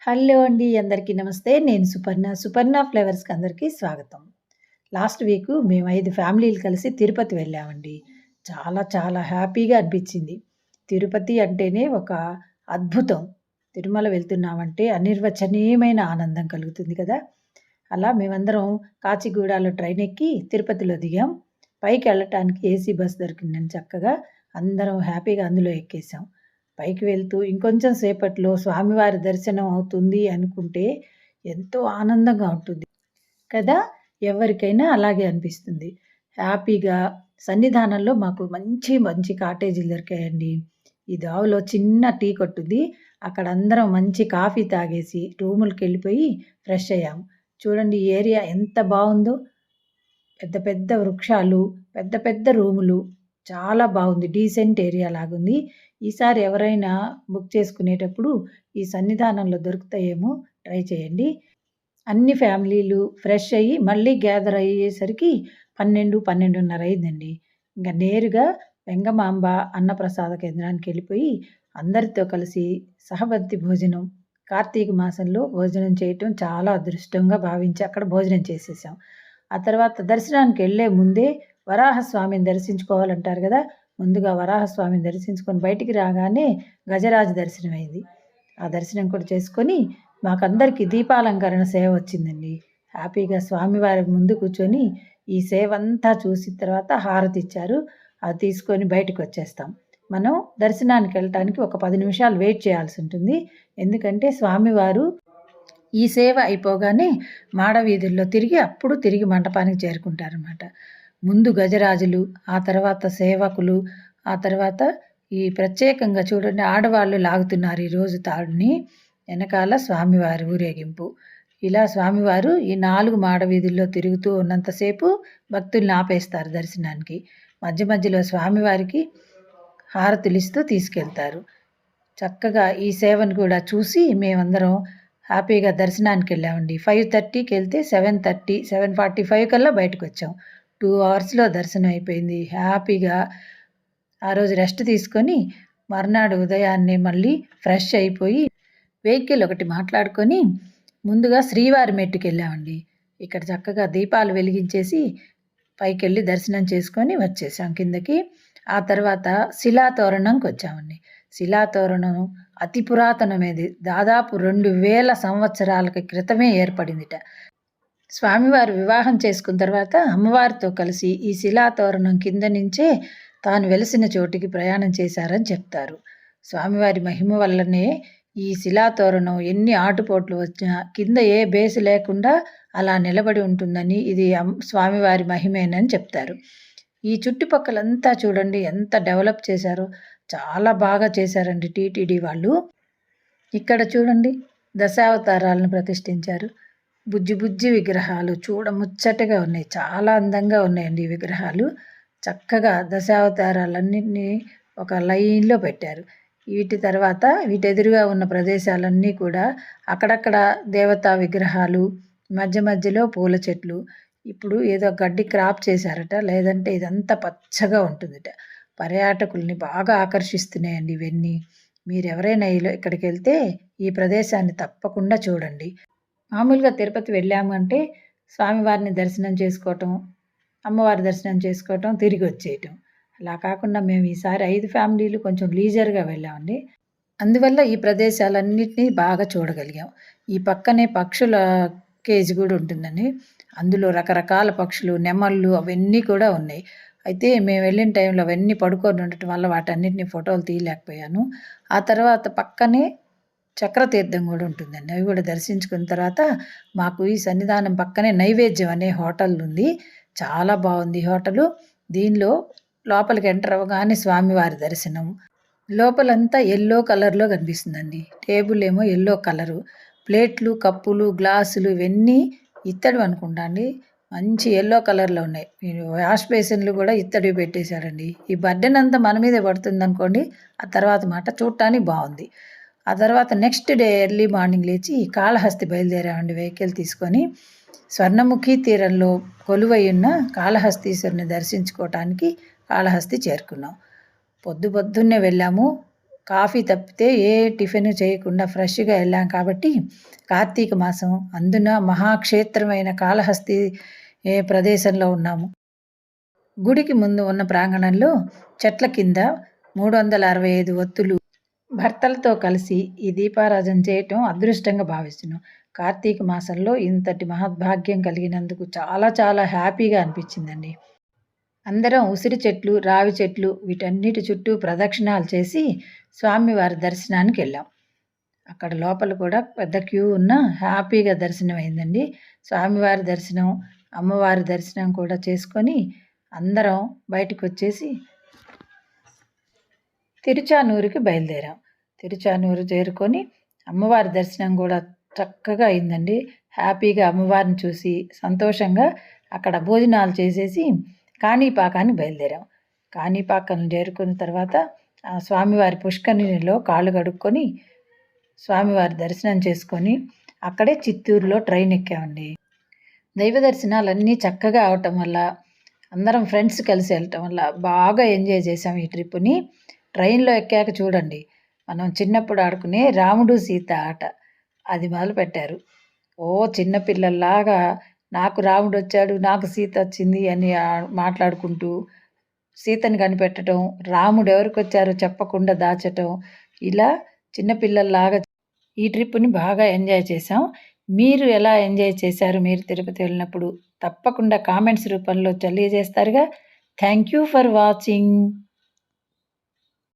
Hello అండి. అందరికీ నమస్తే. నేను సుపర్ణ. సుపర్ణ ఫ్లేవర్స్‌కి అందరికీ స్వాగతం. లాస్ట్ వీకు మేము 5 ఫ్యామిలీలు కలిసి తిరుపతి వెళ్ళామండి. చాలా చాలా హ్యాపీగా అనిపించింది. తిరుపతి అంటేనే ఒక అద్భుతం. తిరుమల వెళ్తున్నామంటే అనిర్వచనీయమైన ఆనందం కలుగుతుంది కదా! అలా మేమందరం కాచిగూడలో ట్రైన్ ఎక్కి తిరుపతిలో దిగాం. పైకెళ్ళటానికి ఏసీ బస్ దొరికిందండి చక్కగా. అందరం హ్యాపీగా అందులో ఎక్కేసాం. పైకి వెళ్తూ ఇంకొంచెం సేపట్లో స్వామివారి దర్శనం అవుతుంది అనుకుంటే ఎంతో ఆనందంగా ఉంటుంది కదా! ఎవరికైనా అలాగే అనిపిస్తుంది. హ్యాపీగా సన్నిధానంలో మాకు మంచి మంచి కాటేజీలు దొరికాయండి. ఈ దావలో చిన్న టీ కొట్టుంది. అక్కడ అందరం మంచి కాఫీ తాగేసి రూములకెళ్ళిపోయి ఫ్రెష్ అయ్యాము. చూడండి ఈ ఏరియా ఎంత బావుందో. పెద్ద పెద్ద వృక్షాలు, పెద్ద పెద్ద రూములు. చాలా బాగుంది. డీసెంట్ ఏరియా లాగుంది. ఈసారి ఎవరైనా బుక్ చేసుకునేటప్పుడు ఈ సన్నిధానంలో దొరుకుతాయేమో ట్రై చేయండి. అన్ని ఫ్యామిలీలు ఫ్రెష్ అయ్యి మళ్ళీ గ్యాదర్ అయ్యేసరికి 12, 12:30 అయిందండి. ఇంక నేరుగా వెంగమాంబ అన్నప్రసాద కేంద్రానికెళ్ళిపోయి అందరితో కలిసి సహపంక్తి భోజనం కార్తీక మాసంలో భోజనం చేయటం చాలా అదృష్టంగా భావించి అక్కడ భోజనం చేసేసాం. ఆ తర్వాత దర్శనానికెళ్ళే ముందే వరాహస్వామిని దర్శించుకోవాలంటారు గదా! ముందుగా వరాహస్వామిని దర్శించుకొని బయటికి రాగానే గజరాజ దర్శనం అయింది. ఆ దర్శనం కూడా చేసుకొని మాకందరికీ దీపాలంకరణ సేవ వచ్చిందండి. హ్యాపీగా స్వామివారి ముందు కూర్చొని ఈ సేవంతా చూసిన తర్వాత హారతిచ్చారు. అది తీసుకొని బయటకొచ్చేస్తాం. మనం దర్శనానికెళ్ళటానికి ఒక 10 నిమిషాలు వెయిట్ చేయాల్సుంటుంది. ఎందుకంటే స్వామివారు ఈ సేవ అయిపోగానే మాడవీధుల్లో తిరిగి మంటపానికి చేరుకుంటారనమాట. ముందు గజరాజులు, ఆ తర్వాత సేవకులు, ఆ తర్వాత ఈ ప్రత్యేకంగా చూడండి ఆడవాళ్ళు లాగుతున్నారు ఈరోజు తాడుని. వెనకాల స్వామివారి ఊరేగింపు. ఇలా స్వామివారు ఈ 4 మాడవీధుల్లో తిరుగుతూ ఉన్నంతసేపు భక్తుల్ని ఆపేస్తారు దర్శనానికి. మధ్య మధ్యలో స్వామివారికి హారతులిస్తూ తీసుకెళ్తారు. చక్కగా ఈ సేవను కూడా చూసి మేమందరం హ్యాపీగా దర్శనానికెళ్ళామండి. 5:30కెళ్తే 7:30, 7:45 కల్లా బయటకొచ్చాం. 2 అవర్స్‌లో దర్శనం అయిపోయింది. హ్యాపీగా ఆ రోజు రెస్ట్ తీసుకొని మర్నాడు ఉదయాన్నే మళ్ళీ ఫ్రెష్ అయిపోయి వెహికల్ ఒకటి మాట్లాడుకొని ముందుగా శ్రీవారి మెట్టుకెళ్ళామండి. ఇక్కడ చక్కగా దీపాలు వెలిగించేసి పైకెళ్ళి దర్శనం చేసుకొని వచ్చేసాం కిందకి. ఆ తర్వాత శిలాతోరణంకొచ్చామండి. శిలాతోరణం అతి పురాతనమేది. దాదాపు 2000 సంవత్సరాల క్రితమే ఏర్పడిందిట. స్వామివారు వివాహం చేసుకున్న తర్వాత అమ్మవారితో కలిసి ఈ శిలాతోరణం కింద నుంచే తాను వెలిసిన చోటికి ప్రయాణం చేశారని చెప్తారు. స్వామివారి మహిమ వల్లనే ఈ శిలాతోరణం ఎన్ని ఆటుపోట్లు వచ్చినా కింద ఏ బేసు లేకుండా అలా నిలబడి ఉంటుందని, ఇది స్వామివారి మహిమేనని చెప్తారు. ఈ చుట్టుపక్కలంతా చూడండి ఎంత డెవలప్ చేశారో. చాలా బాగా చేశారండి టీటీడీ వాళ్ళు. ఇక్కడ చూడండి దశావతారాలను ప్రతిష్ఠించారు. బుజ్జి బుజ్జి విగ్రహాలు చూడముచ్చటగా ఉన్నాయి. చాలా అందంగా ఉన్నాయండి ఈ విగ్రహాలు. చక్కగా దశావతారాలన్నిటినీ ఒక లైన్‌లో పెట్టారు. వీటి తర్వాత వీటి ఎదురుగా ఉన్న ప్రదేశాలన్నీ కూడా అక్కడక్కడ దేవతా విగ్రహాలు, మధ్య మధ్యలో పూల చెట్లు. ఇప్పుడు ఏదో గడ్డి క్రాప్ చేశారట. లేదంటే ఇదంతా పచ్చగా ఉంటుందట. పర్యాటకుల్ని బాగా ఆకర్షిస్తున్నాయండి ఇవన్నీ. మీరెవరైనా ఇక్కడికెళ్తే ఈ ప్రదేశాన్ని తప్పకుండా చూడండి. మామూలుగా తిరుపతి వెళ్ళాము అంటే స్వామివారిని దర్శనం చేసుకోవటం, అమ్మవారి దర్శనం చేసుకోవటం, తిరిగి వచ్చేయటం. అలా కాకుండా మేము ఈసారి 5 ఫ్యామిలీలు కొంచెం లీజర్‌గా వెళ్ళామండి. అందువల్ల ఈ ప్రదేశాలన్నిటిని బాగా చూడగలిగాం. ఈ పక్కనే పక్షుల కేజ్ కూడా ఉంటుందండి. అందులో రకరకాల పక్షులు, నెమళ్ళు అవన్నీ కూడా ఉన్నాయి. అయితే మేము వెళ్ళిన టైంలో అవన్నీ పడుకొని ఉండటం వల్ల వాటన్నిటిని ఫోటోలు తీయలేకపోయాను. ఆ తర్వాత పక్కనే చక్రతీర్థం కూడా ఉంటుందండి. అవి కూడా దర్శించుకున్న తర్వాత మాకు ఈ సన్నిధానం పక్కనే నైవేద్యం అనే హోటల్ ఉంది. చాలా బాగుంది ఈ హోటలు. దీనిలో లోపలికి ఎంటర్ అవ్వగానే స్వామివారి దర్శనం. లోపలంతా యెల్లో కలర్‌లో కనిపిస్తుందండి. టేబుల్ ఏమో యెల్లో కలరు. ప్లేట్లు, కప్పులు, గ్లాసులు ఇవన్నీ ఇత్తడి అనుకుంటా అండి. మంచి యెల్లో కలర్‌లో ఉన్నాయి. వాష్ బేసిన్‌లు కూడా ఇత్తడివి పెట్టేశారండి. ఈ బర్డెన్ అంతా మన మీదే పడుతుందనుకోండి. ఆ తర్వాత మాట చూడటానికి బాగుంది. ఆ తర్వాత నెక్స్ట్ డే ఎర్లీ మార్నింగ్ లేచి కాళహస్తి బయలుదేరామండి వెహికల్ తీసుకొని. స్వర్ణముఖి తీరంలో కొలువై ఉన్న కాళహస్తీశ్వరుని దర్శించుకోవటానికి కాళహస్తి చేరుకున్నాం. పొద్దున్నే వెళ్ళాము. కాఫీ తప్పితే ఏ టిఫిన్ చేయకుండా ఫ్రెష్‌గా ఎళ్ళాం కాబట్టి, కార్తీక మాసం అందున మహాక్షేత్రమైన కాళహస్తి ప్రదేశంలో ఉన్నాము. గుడికి ముందు ఉన్న ప్రాంగణంలో చెట్ల కింద 365 ఒత్తులు భర్తలతో కలిసి ఈ దీపారాధన చేయటం అదృష్టంగా భావిస్తున్నాం. కార్తీక మాసంలో ఇంతటి మహద్భాగ్యం కలిగినందుకు చాలా చాలా హ్యాపీగా అనిపించిందండి. అందరం ఉసిరి చెట్లు, రావి చెట్లు వీటన్నిటి చుట్టూ ప్రదక్షిణాలు చేసి స్వామివారి దర్శనానికెళ్ళాం. అక్కడ లోపల కూడా పెద్ద క్యూ ఉన్న హ్యాపీగా దర్శనం అయిందండి. స్వామివారి దర్శనం, అమ్మవారి దర్శనం కూడా చేసుకొని అందరం బయటికొచ్చేసి తిరుచానూరుకి బయలుదేరాం. తిరుచానూరు చేరుకొని అమ్మవారి దర్శనం కూడా చక్కగా అయిందండి. హ్యాపీగా అమ్మవారిని చూసి సంతోషంగా అక్కడ భోజనాలు చేసేసి కాణిపాకానికి బయలుదేరాం. కాణిపాకం చేరుకున్న తర్వాత స్వామివారి పుష్కరిణిలో కాళ్ళు కడుక్కొని స్వామివారి దర్శనం చేసుకొని అక్కడే చిత్తూరులో ట్రైన్ ఎక్కామండి. దైవ దర్శనాలన్నీ చక్కగా అవటం వల్ల అందరం ఫ్రెండ్స్ కలిసి వెళ్ళటం వల్ల బాగా ఎంజాయ్ చేసాం ఈ ట్రిప్‌ని. ట్రైన్‌లో ఎక్కాక చూడండి, మనం చిన్నప్పుడు ఆడుకునే రాముడు సీత ఆట అది మొదలుపెట్టారు. చిన్న పిల్లల్లాగా నాకు రాముడొచ్చాడు, నాకు సీత వచ్చింది అని మాట్లాడుకుంటూ సీతని కనిపెట్టడం, రాముడు ఎవరికొచ్చారో చెప్పకుండా దాచటం, ఇలా చిన్న పిల్లల్లాగా ఈ ట్రిప్‌ని బాగా ఎంజాయ్ చేసాం. మీరు ఎలా ఎంజాయ్ చేశారు మీరు తిరుపతి వెళ్ళినప్పుడు? తప్పకుండా కామెంట్స్ రూపంలో తెలియజేస్తారుగా. Thank you for watching.